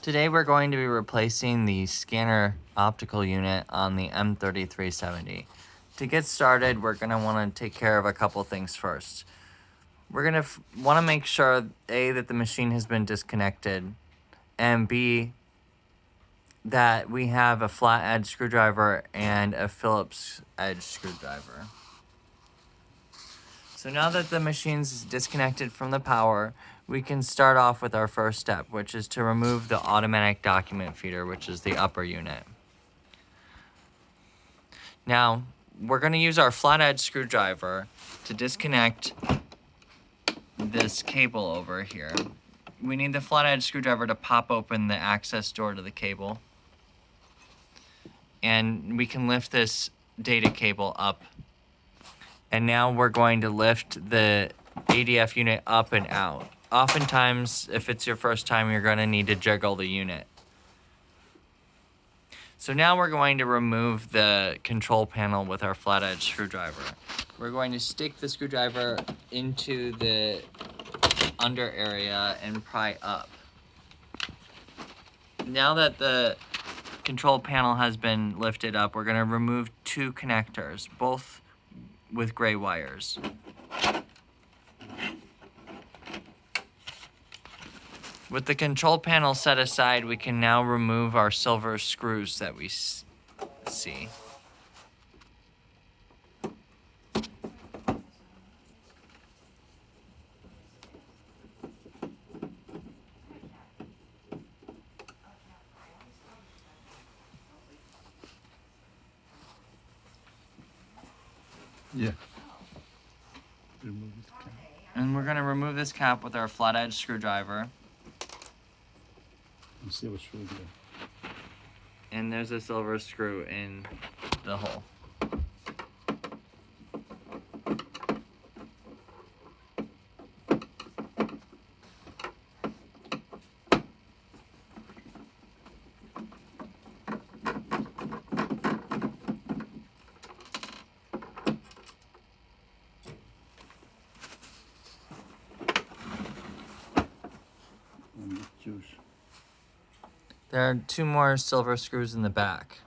Today we're going to be replacing the scanner optical unit on the M3370. To get started, we're going to want to take care of a couple things first. We're going to want to make sure, A, that the machine has been disconnected, and B, that we have a flat edge screwdriver and a Phillips edge screwdriver. So now that the machine's disconnected from the power, we can start off with our first step, which is to remove the automatic document feeder, which is the upper unit. Now, we're going to use our flat edge screwdriver to disconnect this cable over here. We need the flat edge screwdriver to pop open the access door to the cable. And we can lift this data cable up. And now we're going to lift the ADF unit up and out. Oftentimes, if it's your first time, you're going to need to jiggle the unit. So now we're going to remove the control panel with our flat edge screwdriver. We're going to stick the screwdriver into the under area and pry up. Now that the control panel has been lifted up, we're going to remove two connectors, both with gray wires. With the control panel set aside, we can now remove our silver screws that we see. Yeah. Remove the cap. And we're going to remove this cap with our flat edge screwdriver. And see what's through there. And there's a silver screw in the hole. And the juice. There are two more silver screws in the back.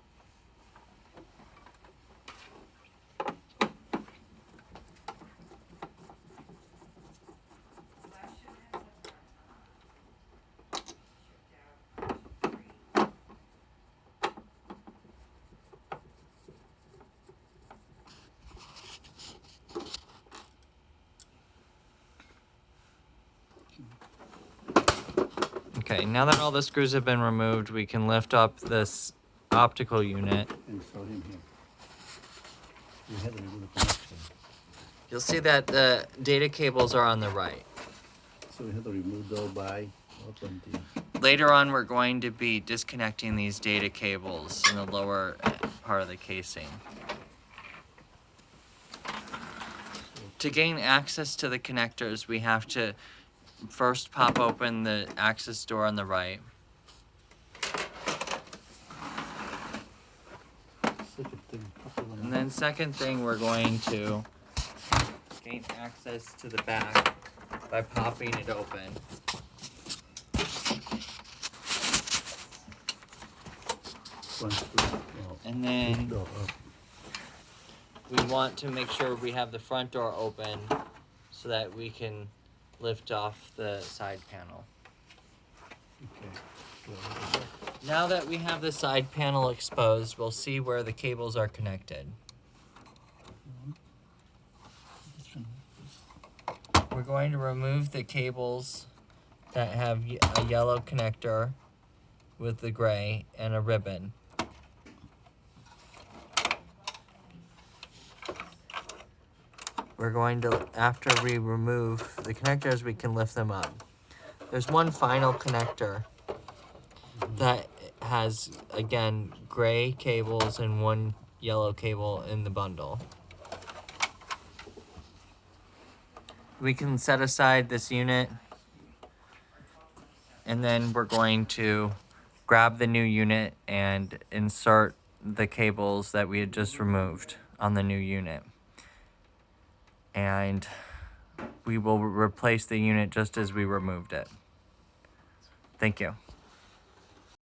Okay, now that all the screws have been removed, we can lift up this optical unit. And throw him here. We had to remove the connection. You'll see that the data cables are on the right. So we had to remove the by open the. Later on, we're going to be disconnecting these data cables in the lower part of the casing. To gain access to the connectors, we have to first pop open the access door on the right. Second thing, couple of And then second thing, we're going to gain access to the back by popping it open. one screw. Oh, And then door up. we want to make sure we have the front door open so that we can lift off the side panel. Okay. Go. Now that we have the side panel exposed, we'll see where the cables are connected. This one. We're going to remove the cables that have a yellow connector with the gray and a ribbon. We're going to, after we remove the connectors, we can lift them up. There's one final connector that has, again, gray cables and one yellow cable in the bundle. We can set aside this unit, and then we're going to grab the new unit and insert the cables that we had just removed on the new unit. And we will replace the unit just as we removed it. Thank you.